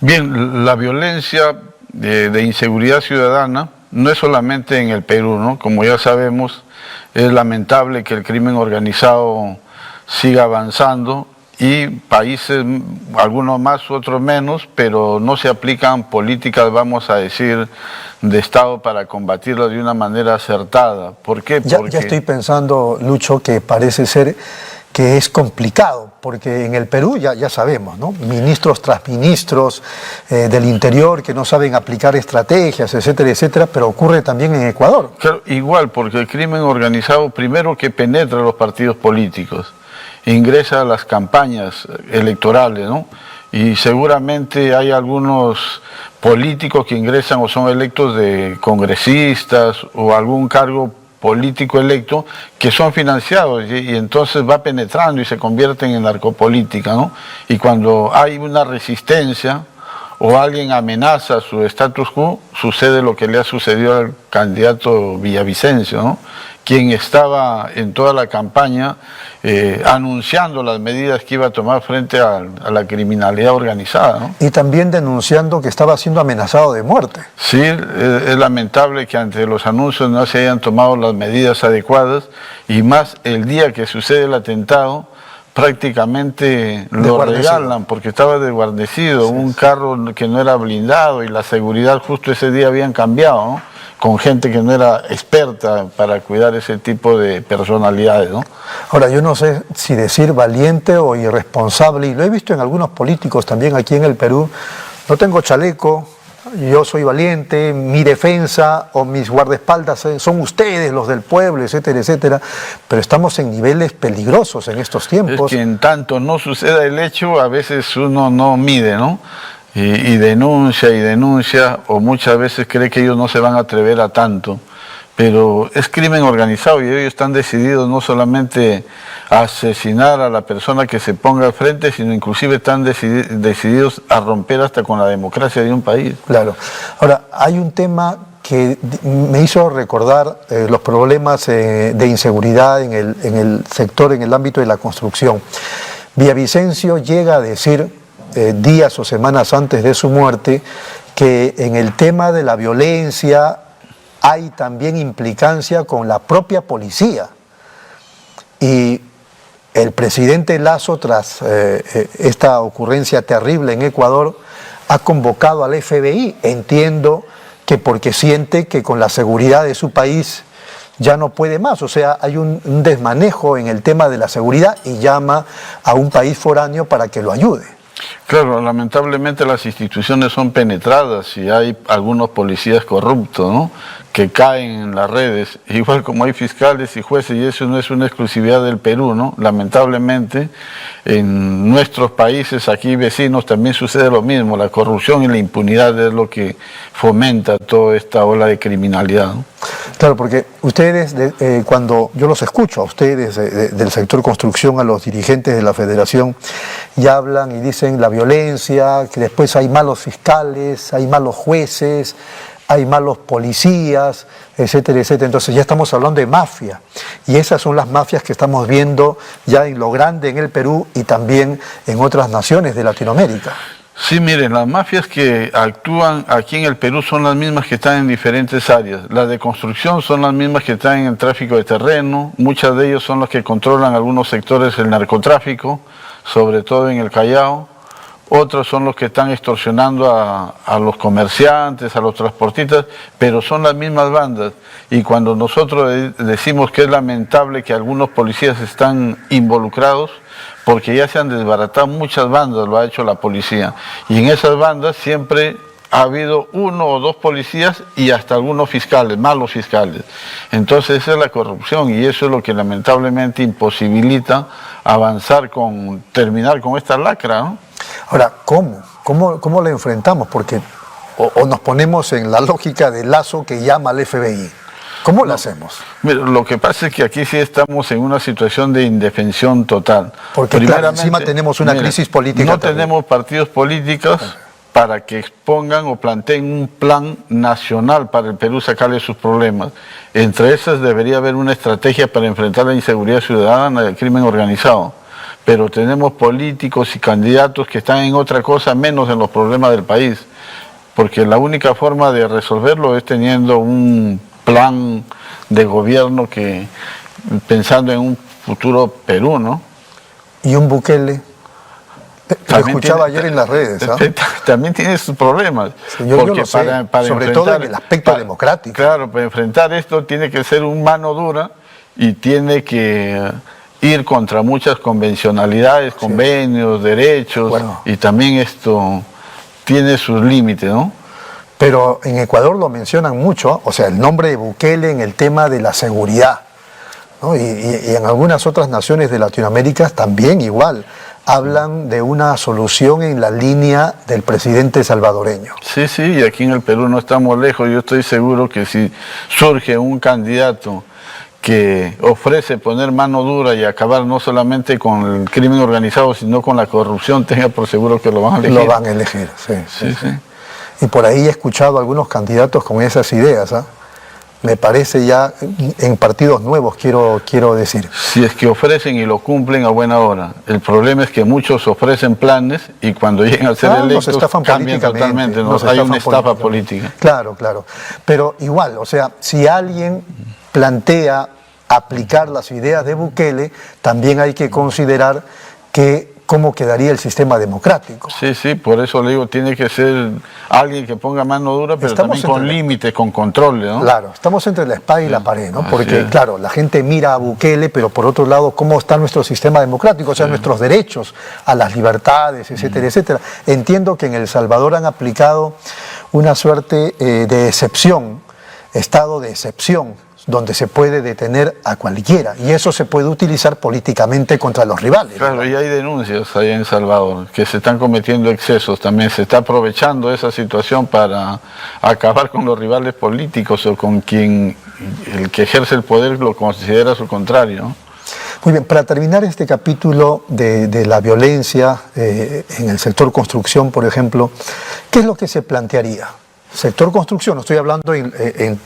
Bien, la violencia de inseguridad ciudadana no es solamente en el Perú, ¿no? Como ya sabemos, es lamentable que el crimen organizado siga avanzando y países, algunos más, otros menos, pero no se aplican políticas, vamos a decir, de Estado para combatirlo de una manera acertada. ¿Por qué? Ya estoy pensando, Lucho, que parece ser que es complicado, porque en el Perú ya sabemos, ¿no? Ministros tras ministros del interior que no saben aplicar estrategias, etcétera, etcétera, pero ocurre también en Ecuador. Claro, igual, porque el crimen organizado, primero que penetra los partidos políticos, ingresa a las campañas electorales, ¿no? Y seguramente hay algunos políticos que ingresan o son electos de congresistas o algún cargo político electo que son financiados y entonces va penetrando y se convierten en narcopolítica, ¿no? Y cuando hay una resistencia o alguien amenaza su status quo, sucede lo que le ha sucedido al candidato Villavicencio, ¿no? Quien estaba en toda la campaña anunciando las medidas que iba a tomar frente a la criminalidad organizada, ¿no? Y también denunciando que estaba siendo amenazado de muerte. Sí, es lamentable que ante los anuncios no se hayan tomado las medidas adecuadas y más el día que sucede el atentado, prácticamente lo regalan porque estaba desguarnecido, un carro que no era blindado y la seguridad justo ese día habían cambiado, ¿no? Con gente que no era experta para cuidar ese tipo de personalidades, ¿no? Ahora, yo no sé si decir valiente o irresponsable, y lo he visto en algunos políticos también aquí en el Perú. No tengo chaleco, yo soy valiente, mi defensa o mis guardaespaldas son ustedes, los del pueblo, etcétera, etcétera, pero estamos en niveles peligrosos en estos tiempos. Es que en tanto no suceda el hecho, a veces uno no mide, ¿no? Y denuncia, o muchas veces cree que ellos no se van a atrever a tanto, pero es crimen organizado y ellos están decididos no solamente a asesinar a la persona que se ponga al frente, sino inclusive están decididos a romper hasta con la democracia de un país. Claro. Ahora, hay un tema que me hizo recordar los problemas de inseguridad en el sector, en el ámbito de la construcción. Villavicencio llega a decir días o semanas antes de su muerte, que en el tema de la violencia hay también implicancia con la propia policía. Y el presidente Lasso, tras esta ocurrencia terrible en Ecuador, ha convocado al FBI. Entiendo que porque siente que con la seguridad de su país ya no puede más, o sea, hay un desmanejo en el tema de la seguridad y llama a un país foráneo para que lo ayude. Claro, lamentablemente las instituciones son penetradas y hay algunos policías corruptos, ¿no?, que caen en las redes, igual como hay fiscales y jueces, y eso no es una exclusividad del Perú, ¿no? Lamentablemente en nuestros países aquí vecinos también sucede lo mismo, la corrupción y la impunidad es lo que fomenta toda esta ola de criminalidad, ¿no? Claro, porque ustedes, cuando yo los escucho a ustedes del sector construcción, a los dirigentes de la federación, ya hablan y dicen la violencia, que después hay malos fiscales, hay malos jueces, hay malos policías, etcétera, etcétera. Entonces ya estamos hablando de mafia. Y esas son las mafias que estamos viendo ya en lo grande en el Perú y también en otras naciones de Latinoamérica. Sí, miren, las mafias que actúan aquí en el Perú son las mismas que están en diferentes áreas. Las de construcción son las mismas que están en el tráfico de terreno, muchas de ellos son los que controlan algunos sectores del narcotráfico, sobre todo en el Callao. Otros son los que están extorsionando a los comerciantes, a los transportistas, pero son las mismas bandas. Y cuando nosotros decimos que es lamentable que algunos policías están involucrados, porque ya se han desbaratado muchas bandas, lo ha hecho la policía. Y en esas bandas siempre ha habido uno o dos policías y hasta algunos fiscales, malos fiscales. Entonces esa es la corrupción y eso es lo que lamentablemente imposibilita avanzar terminar con esta lacra, ¿no? Ahora, ¿cómo la enfrentamos? Porque o nos ponemos en la lógica de Lasso que llama al FBI. ¿Cómo lo hacemos? Mira, lo que pasa es que aquí sí estamos en una situación de indefensión total. Porque claro, encima tenemos una crisis política. No tenemos partidos políticos para que expongan o planteen un plan nacional para el Perú sacarle sus problemas. Entre esas debería haber una estrategia para enfrentar la inseguridad ciudadana y el crimen organizado. pero tenemos políticos y candidatos que están en otra cosa menos en los problemas del país, porque la única forma de resolverlo es teniendo un plan de gobierno que, pensando en un futuro Perú, ¿no? Y un Bukele, lo escuchaba ayer en las redes, ¿ah? También tiene sus problemas. Sí, yo lo sé, sobre todo en el aspecto democrático. Claro, para enfrentar esto tiene que ser un mano dura y tiene que ir contra muchas convencionalidades, convenios, derechos, bueno, y también esto tiene sus límites, ¿no? Pero en Ecuador lo mencionan mucho, o sea, el nombre de Bukele en el tema de la seguridad, ¿no? Y en algunas otras naciones de Latinoamérica también igual, hablan de una solución en la línea del presidente salvadoreño. Sí, sí, y aquí en el Perú no estamos lejos. Yo estoy seguro que si surge un candidato que ofrece poner mano dura y acabar no solamente con el crimen organizado, sino con la corrupción, tenga por seguro que lo van a elegir. Lo van a elegir, sí. Sí, sí. Y por ahí he escuchado a algunos candidatos con esas ideas, ¿ah? Me parece ya en partidos nuevos, quiero decir. Si es que ofrecen y lo cumplen a buena hora. El problema es que muchos ofrecen planes y cuando llegan a ser electos cambian totalmente. Hay una estafa política. Claro, claro. Pero igual, o sea, si alguien plantea aplicar las ideas de Bukele, también hay que considerar cómo quedaría el sistema democrático. Sí, sí, por eso le digo, tiene que ser alguien que ponga mano dura, pero también con límites, con control, ¿no? Claro, estamos entre la espada y la pared, ¿no? Porque, claro, la gente mira a Bukele, pero por otro lado, ¿cómo está nuestro sistema democrático? O sea, nuestros derechos a las libertades, etcétera, etcétera. Entiendo que en El Salvador han aplicado una suerte de excepción, estado de excepción, donde se puede detener a cualquiera, y eso se puede utilizar políticamente contra los rivales. Claro, ¿no? Y hay denuncias ahí en El Salvador, que se están cometiendo excesos también, se está aprovechando esa situación para acabar con los rivales políticos o con quien el que ejerce el poder lo considera su contrario, ¿no? Muy bien, para terminar este capítulo de la violencia en el sector construcción, por ejemplo, ¿qué es lo que se plantearía? Sector construcción, no estoy hablando en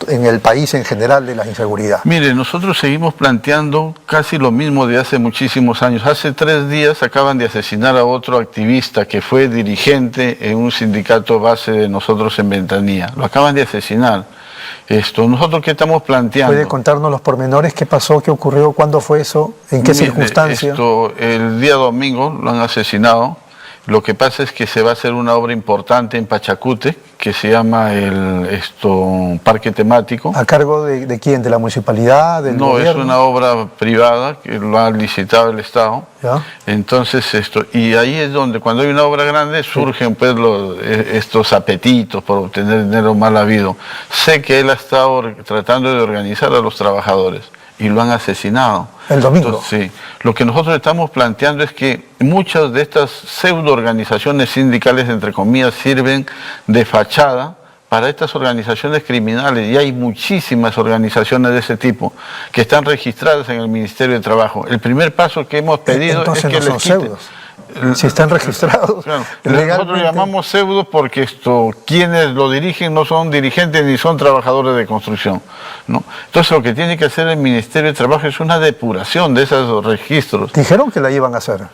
el país en general de la inseguridad. Mire, nosotros seguimos planteando casi lo mismo de hace muchísimos años. Hace 3 días acaban de asesinar a otro activista que fue dirigente en un sindicato base de nosotros en Ventanilla. Lo acaban de asesinar. ¿Nosotros qué estamos planteando? ¿Puede contarnos los pormenores? ¿Qué pasó? ¿Qué ocurrió? ¿Cuándo fue eso? ¿En qué circunstancia? El día domingo lo han asesinado. Lo que pasa es que se va a hacer una obra importante en Pachacute, que se llama el parque temático. ¿A cargo de quién? ¿De la municipalidad? ¿Del gobierno? Es una obra privada que lo ha licitado el Estado. ¿Ya? Entonces, y ahí es donde cuando hay una obra grande surgen pues estos apetitos por obtener dinero mal habido. Sé que él ha estado tratando de organizar a los trabajadores y lo han asesinado. El domingo. Entonces, sí. Lo que nosotros estamos planteando es que muchas de estas pseudo organizaciones sindicales, entre comillas, sirven de fachada para estas organizaciones criminales, y hay muchísimas organizaciones de ese tipo que están registradas en el Ministerio de Trabajo. El primer paso que hemos pedido entonces es que no son les quiten. pseudos. Si están registrados. Claro. Legalmente. Nosotros llamamos pseudo porque quienes lo dirigen no son dirigentes ni son trabajadores de construcción, ¿no? Entonces lo que tiene que hacer el Ministerio de Trabajo es una depuración de esos registros. Dijeron que la iban a hacer.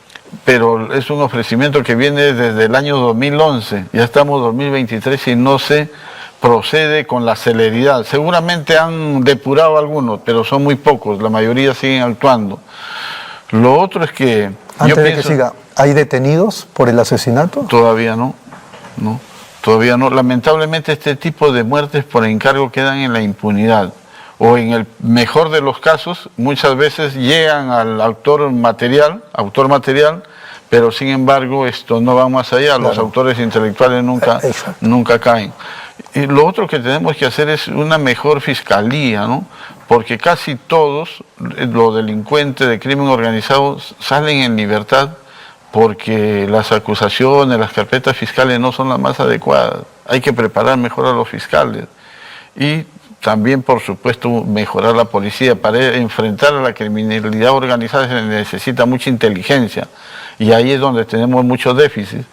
Pero es un ofrecimiento que viene desde el año 2011, ya estamos en 2023 y no se procede con la celeridad. Seguramente han depurado algunos, pero son muy pocos, la mayoría siguen actuando. Lo otro es que... Antes de que siga, ¿hay detenidos por el asesinato? Todavía no, todavía no. Lamentablemente este tipo de muertes por encargo quedan en la impunidad. O en el mejor de los casos, muchas veces llegan al autor material, pero sin embargo no va más allá, los autores intelectuales nunca caen. Y lo otro que tenemos que hacer es una mejor fiscalía, ¿no? Porque casi todos los delincuentes de crimen organizado salen en libertad porque las acusaciones, las carpetas fiscales no son las más adecuadas. Hay que preparar mejor a los fiscales. Y también, por supuesto, mejorar la policía. Para enfrentar a la criminalidad organizada se necesita mucha inteligencia. y ahí es donde tenemos muchos déficits.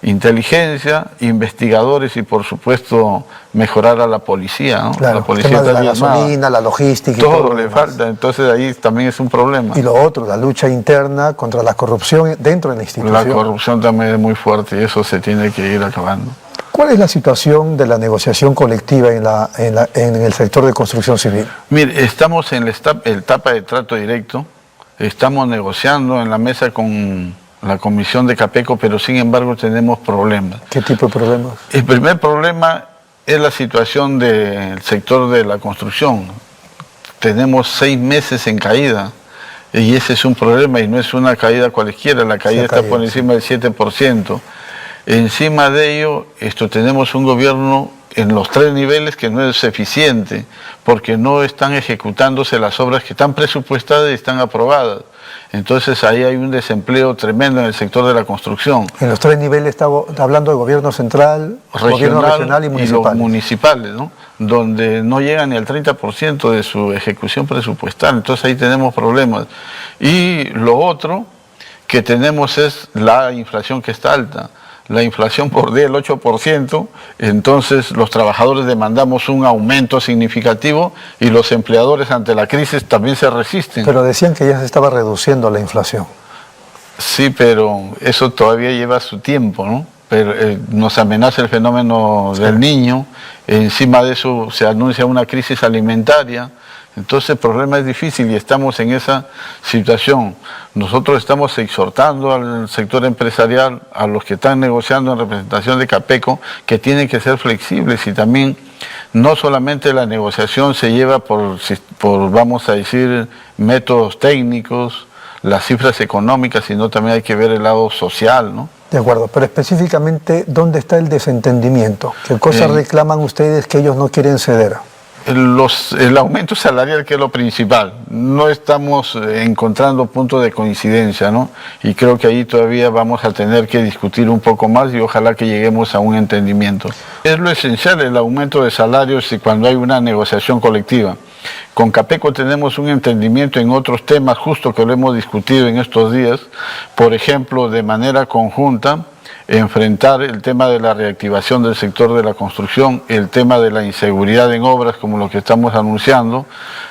Inteligencia, investigadores y por supuesto mejorar a la policía, ¿no? Claro, La policía el tema de está la diezmada. gasolina, la logística y Todo lo le demás. falta, entonces ahí también es un problema. Y lo otro, la lucha interna contra la corrupción dentro de la institución. La corrupción también es muy fuerte y eso se tiene que ir acabando. ¿Cuál es la situación de la negociación colectiva en el sector de construcción civil? Mire, estamos en la etapa de trato directo, estamos negociando en la mesa con la comisión de Capeco, pero sin embargo tenemos problemas. ¿Qué tipo de problemas? El primer problema es la situación del sector de la construcción. Tenemos 6 meses en caída y ese es un problema y no es una caída cualquiera, la caída está por encima del 7%. Encima de ello, tenemos un gobierno en los 3 niveles que no es eficiente porque no están ejecutándose las obras que están presupuestadas y están aprobadas. Entonces ahí hay un desempleo tremendo en el sector de la construcción. En los 3 niveles está hablando de gobierno central, gobierno regional y municipal. Los municipales, ¿no? Donde no llegan ni al 30% de su ejecución presupuestal. Entonces ahí tenemos problemas. Y lo otro que tenemos es la inflación que está alta. La inflación por día el 8%, entonces los trabajadores demandamos un aumento significativo y los empleadores ante la crisis también se resisten. Pero decían que ya se estaba reduciendo la inflación. Sí, pero eso todavía lleva su tiempo, ¿no? Pero nos amenaza el fenómeno del Niño, encima de eso se anuncia una crisis alimentaria. Entonces el problema es difícil y estamos en esa situación. Nosotros estamos exhortando al sector empresarial, a los que están negociando en representación de Capeco, que tienen que ser flexibles y también no solamente la negociación se lleva por vamos a decir, métodos técnicos, las cifras económicas, sino también hay que ver el lado social, ¿no? De acuerdo, pero específicamente, ¿dónde está el desentendimiento? ¿Qué cosas reclaman ustedes que ellos no quieren ceder? El aumento salarial, que es lo principal. No estamos encontrando puntos de coincidencia, ¿no? Y creo que ahí todavía vamos a tener que discutir un poco más y ojalá que lleguemos a un entendimiento. Es lo esencial, el aumento de salarios y cuando hay una negociación colectiva. Con Capeco tenemos un entendimiento en otros temas, justo que lo hemos discutido en estos días. Por ejemplo, de manera conjunta, enfrentar el tema de la reactivación del sector de la construcción, el tema de la inseguridad en obras, como lo que estamos anunciando,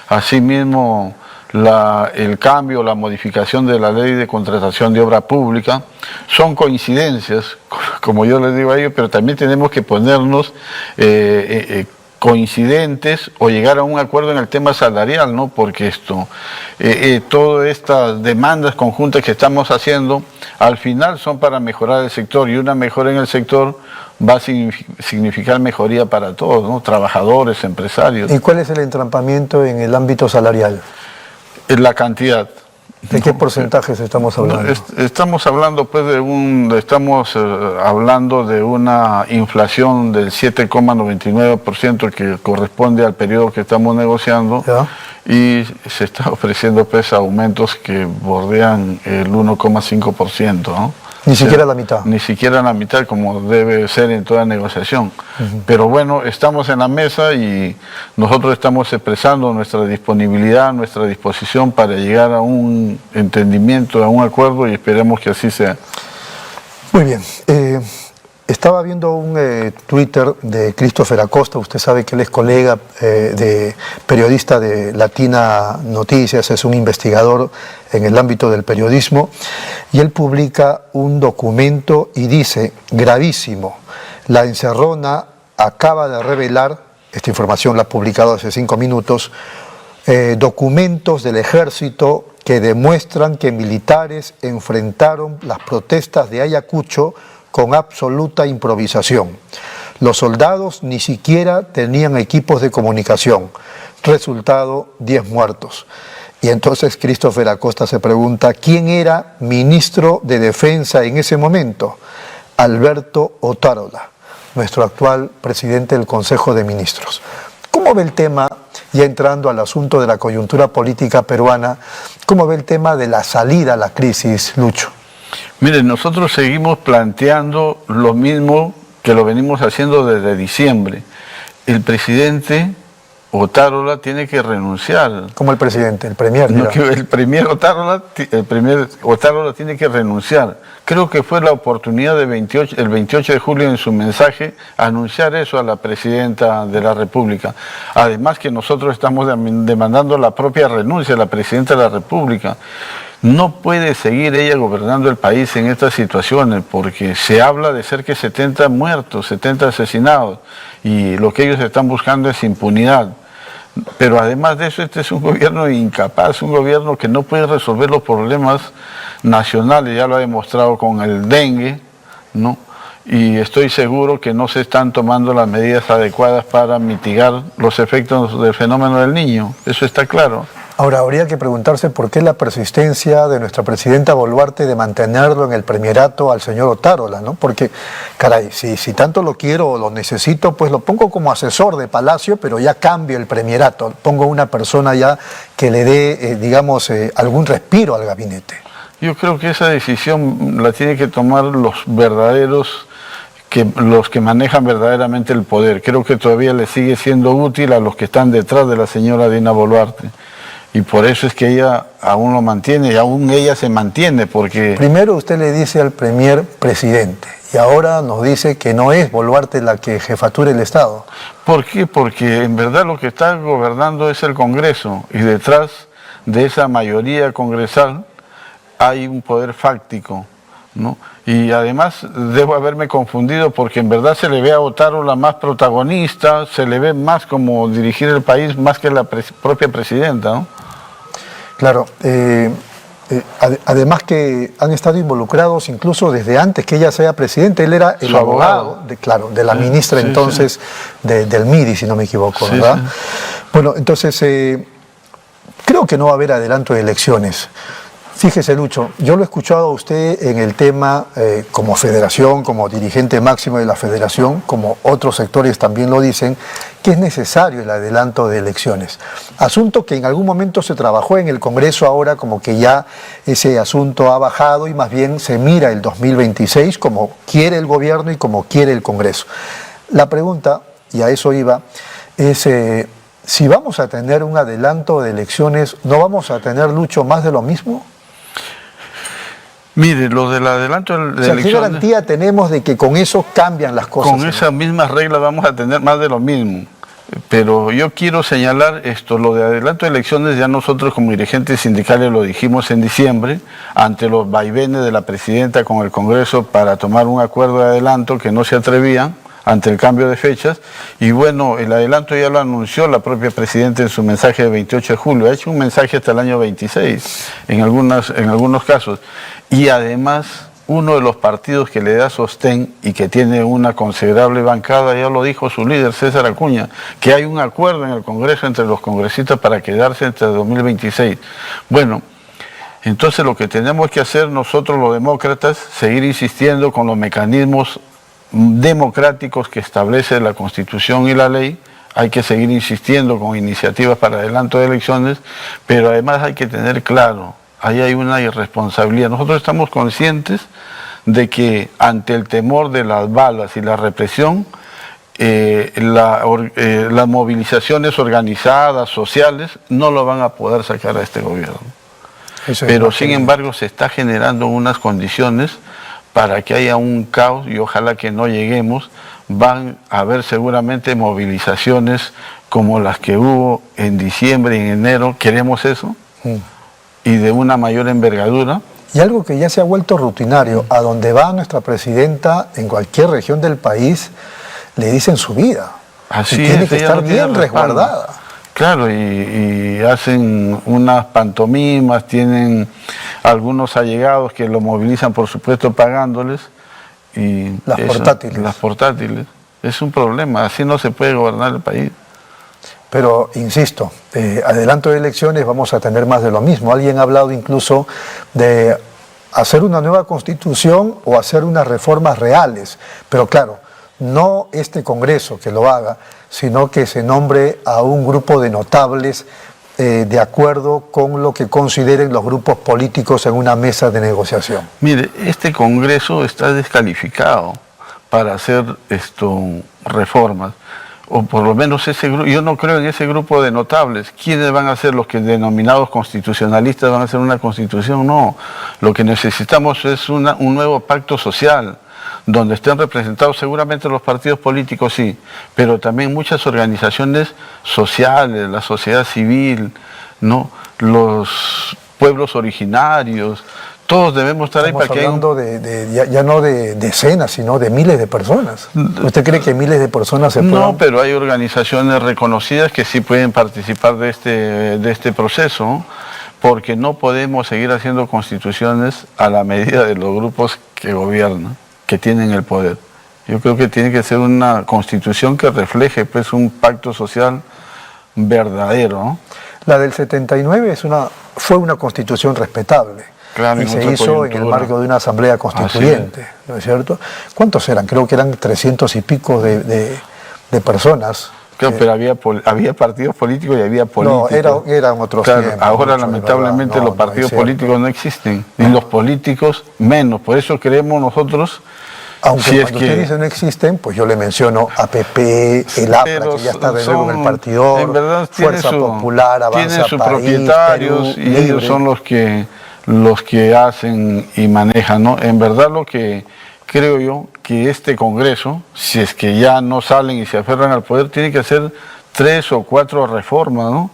asimismo el cambio, la modificación de la ley de contratación de obra pública, son coincidencias, como yo les digo a ellos, pero también tenemos que ponernos coincidentes o llegar a un acuerdo en el tema salarial, ¿no? Porque todas estas demandas conjuntas que estamos haciendo, al final son para mejorar el sector y una mejora en el sector va a significar mejoría para todos, ¿no? Trabajadores, empresarios. ¿Y cuál es el entrampamiento en el ámbito salarial? La cantidad. ¿De qué porcentajes estamos hablando? Estamos hablando pues hablando de una inflación del 7,99% que corresponde al periodo que estamos negociando. ¿Ya? Y se está ofreciendo pues aumentos que bordean el 1,5%, ¿no? Ni siquiera la mitad. Ni siquiera la mitad, como debe ser en toda negociación. Pero bueno, estamos en la mesa y nosotros estamos expresando nuestra disponibilidad, nuestra disposición para llegar a un entendimiento, a un acuerdo y esperemos que así sea. Muy bien. Estaba viendo un Twitter de Christopher Acosta, usted sabe que él es colega periodista de Latina Noticias, es un investigador en el ámbito del periodismo, y él publica un documento y dice, gravísimo, la encerrona acaba de revelar, esta información la ha publicado hace 5 minutos, documentos del ejército que demuestran que militares enfrentaron las protestas de Ayacucho con absoluta improvisación. Los soldados ni siquiera tenían equipos de comunicación. Resultado, 10 muertos. Y entonces Christopher Acosta se pregunta, ¿quién era ministro de Defensa en ese momento? Alberto Otárola, nuestro actual presidente del Consejo de Ministros. ¿Cómo ve el tema, ya entrando al asunto de la coyuntura política peruana, cómo ve el tema de la salida a la crisis, Lucho? Miren, nosotros seguimos planteando lo mismo que lo venimos haciendo desde diciembre. El presidente Otárola tiene que renunciar. Como el presidente, el premier. No, que el premier Otárola tiene que renunciar. Creo que fue la oportunidad de el 28 de julio en su mensaje anunciar eso a la presidenta de la República. Además que nosotros estamos demandando la propia renuncia de la presidenta de la República. No puede seguir ella gobernando el país en estas situaciones porque se habla de cerca de 70 muertos, 70 asesinados y lo que ellos están buscando es impunidad. Pero además de eso, este es un gobierno incapaz, un gobierno que no puede resolver los problemas nacionales, ya lo ha demostrado con el dengue, ¿no? Y estoy seguro que no se están tomando las medidas adecuadas para mitigar los efectos del fenómeno del Niño, eso está claro. Ahora, habría que preguntarse por qué la persistencia de nuestra presidenta Boluarte de mantenerlo en el premierato al señor Otárola, ¿no? Porque, caray, si tanto lo quiero o lo necesito, pues lo pongo como asesor de Palacio, pero ya cambio el premierato, pongo una persona ya que le dé, digamos, algún respiro al gabinete. Yo creo que esa decisión la tienen que tomar los verdaderos, los que manejan verdaderamente el poder. Creo que todavía le sigue siendo útil a los que están detrás de la señora Dina Boluarte. Y por eso es que ella aún lo mantiene y aún ella se mantiene porque... Primero usted le dice al premier presidente y ahora nos dice que no es Boluarte la que jefatura el Estado. ¿Por qué? Porque en verdad lo que está gobernando es el Congreso y detrás de esa mayoría congresal hay un poder fáctico, ¿no? Y además debo haberme confundido porque en verdad se le ve a Otárola más protagonista, se le ve más como dirigir el país más que la propia presidenta, ¿no? Claro, además que han estado involucrados incluso desde antes que ella sea presidente, él era el abogado de la ministra entonces del MIDI, si no me equivoco, ¿verdad? Sí. Bueno, entonces creo que no va a haber adelanto de elecciones. Fíjese, Lucho, yo lo he escuchado a usted en el tema como federación, como dirigente máximo de la federación, como otros sectores también lo dicen, que es necesario el adelanto de elecciones. Asunto que en algún momento se trabajó en el Congreso, ahora como que ya ese asunto ha bajado y más bien se mira el 2026 como quiere el gobierno y como quiere el Congreso. La pregunta, y a eso iba, es... si vamos a tener un adelanto de elecciones, ¿no vamos a tener, Lucho, más de lo mismo? Mire, lo del adelanto de elecciones... ¿Qué garantía tenemos de que con eso cambian las cosas? Con esas mismas reglas vamos a tener más de lo mismo. Pero yo quiero señalar esto, lo de adelanto de elecciones ya nosotros como dirigentes sindicales lo dijimos en diciembre, ante los vaivenes de la presidenta con el Congreso para tomar un acuerdo de adelanto que no se atrevían ante el cambio de fechas, y bueno, el adelanto ya lo anunció la propia presidenta en su mensaje de 28 de julio, ha hecho un mensaje hasta el año 26, en algunos casos, y además uno de los partidos que le da sostén y que tiene una considerable bancada, ya lo dijo su líder César Acuña, que hay un acuerdo en el Congreso entre los congresistas para quedarse entre 2026. Bueno, entonces lo que tenemos que hacer nosotros los demócratas, seguir insistiendo con los mecanismos democráticos que establece la Constitución y la ley, hay que seguir insistiendo con iniciativas para adelanto de elecciones, pero además hay que tener claro, ahí hay una irresponsabilidad. Nosotros estamos conscientes de que ante el temor de las balas y la represión, las movilizaciones organizadas, sociales, no lo van a poder sacar a este gobierno. Pero sin embargo se está generando unas condiciones para que haya un caos y ojalá que no lleguemos. Van a haber seguramente movilizaciones como las que hubo en diciembre y en enero, queremos eso, y de una mayor envergadura. Y algo que ya se ha vuelto rutinario, a donde va nuestra presidenta en cualquier región del país, le dicen su vida. Así y tiene que estar bien resguardada. Claro, y hacen unas pantomimas, tienen algunos allegados que lo movilizan, por supuesto, pagándoles. Y las portátiles. Las portátiles. Es un problema, así no se puede gobernar el país. Pero, insisto, adelanto de elecciones vamos a tener más de lo mismo. Alguien ha hablado incluso de hacer una nueva constitución o hacer unas reformas reales. Pero claro, no este Congreso que lo haga, sino que se nombre a un grupo de notables de acuerdo con lo que consideren los grupos políticos en una mesa de negociación. Mire, este Congreso está descalificado para hacer reformas. o por lo menos ese grupo, yo no creo en ese grupo de notables. ¿Quiénes van a ser los que denominados constitucionalistas van a hacer una constitución? No, lo que necesitamos es un nuevo pacto social, donde estén representados seguramente los partidos políticos, sí, pero también muchas organizaciones sociales, la sociedad civil, ¿no? Los pueblos originarios, todos debemos estar ahí para que hablando ya no de decenas, sino de miles de personas. ¿Usted cree que miles de personas se puedan...? No, pero hay organizaciones reconocidas que sí pueden participar de este proceso, ¿no? Porque no podemos seguir haciendo constituciones a la medida de los grupos que gobiernan, que tienen el poder. Yo creo que tiene que ser una constitución que refleje pues un pacto social verdadero, ¿no? La del 79 fue una constitución respetable. Claro, y se hizo en el marco de una asamblea constituyente, ¿no es cierto? ¿Cuántos eran? Creo que eran 300 y pico de personas. Claro, pero había partidos políticos y había políticos. No, eran otros tiempos. Ahora lamentablemente los partidos políticos no existen, y los políticos menos. Por eso creemos nosotros... Aunque cuando usted dice no existen, pues yo le menciono APP, el APRA, que ya está de nuevo en el partidor, en verdad Fuerza Popular, Avanza tienen sus País, propietarios, Perú, y ellos son los que hacen y manejan, ¿no? En verdad lo que creo yo que este Congreso, si es que ya no salen y se aferran al poder, tiene que hacer 3 o 4 reformas, ¿no?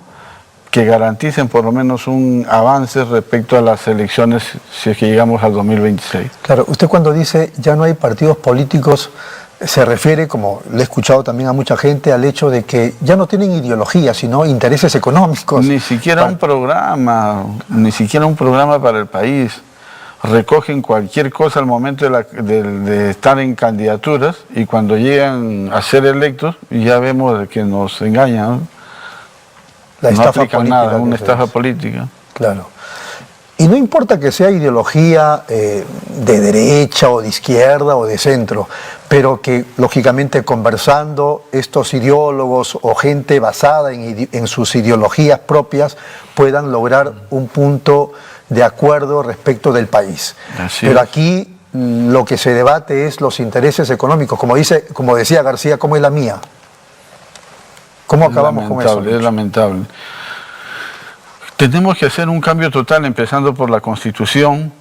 Que garanticen por lo menos un avance respecto a las elecciones si es que llegamos al 2026. Claro, usted cuando dice ya no hay partidos políticos, se refiere, como le he escuchado también a mucha gente, al hecho de que ya no tienen ideología, sino intereses económicos. Ni siquiera un programa para el país. Recogen cualquier cosa al momento de estar en candidaturas, y cuando llegan a ser electos ya vemos que nos engañan, ¿no? La no estafa aplican política, nada, una estafa política. Claro. Y no importa que sea ideología de derecha o de izquierda o de centro, pero que lógicamente conversando estos ideólogos o gente basada en sus ideologías propias puedan lograr un punto de acuerdo respecto del país. Pero aquí lo que se debate es los intereses económicos. Como decía García, ¿cómo es la mía? ¿Cómo acabamos con eso? Es lamentable. Tenemos que hacer un cambio total, empezando por la Constitución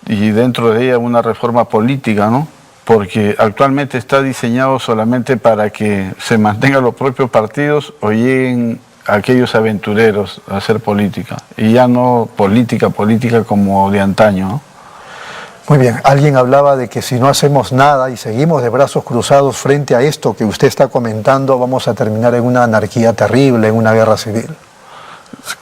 y dentro de ella una reforma política, ¿no? Porque actualmente está diseñado solamente para que se mantengan los propios partidos o lleguen aquellos aventureros a hacer política, y ya no política como de antaño, ¿no? Muy bien, alguien hablaba de que si no hacemos nada y seguimos de brazos cruzados frente a esto que usted está comentando, vamos a terminar en una anarquía terrible, en una guerra civil.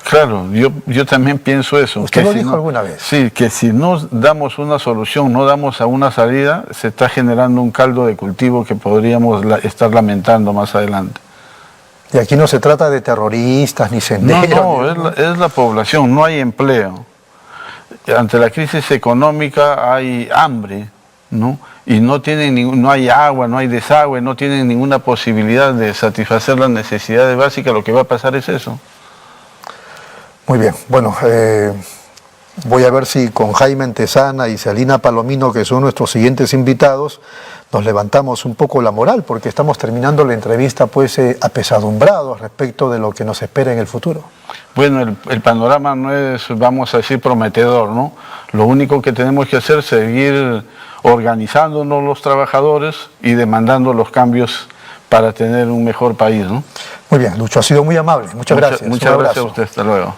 Claro, yo también pienso eso. ¿Usted lo dijo alguna vez? Sí, que si no damos una solución, no damos a una salida, se está generando un caldo de cultivo que podríamos estar lamentando más adelante. Y aquí no se trata de terroristas ni senderos. No, es la población, no hay empleo. Ante la crisis económica hay hambre, ¿no? Y no hay agua, no hay desagüe, no tienen ninguna posibilidad de satisfacer las necesidades básicas. Lo que va a pasar es eso. Muy bien, bueno, voy a ver si con Jaime Antesana y Celina Palomino, que son nuestros siguientes invitados, nos levantamos un poco la moral, porque estamos terminando la entrevista pues apesadumbrados respecto de lo que nos espera en el futuro. Bueno, el panorama no es, vamos a decir, prometedor, ¿no? Lo único que tenemos que hacer es seguir organizándonos los trabajadores y demandando los cambios para tener un mejor país, ¿no? Muy bien, Lucho, ha sido muy amable. Muchas gracias. Muchas gracias a usted. Hasta luego.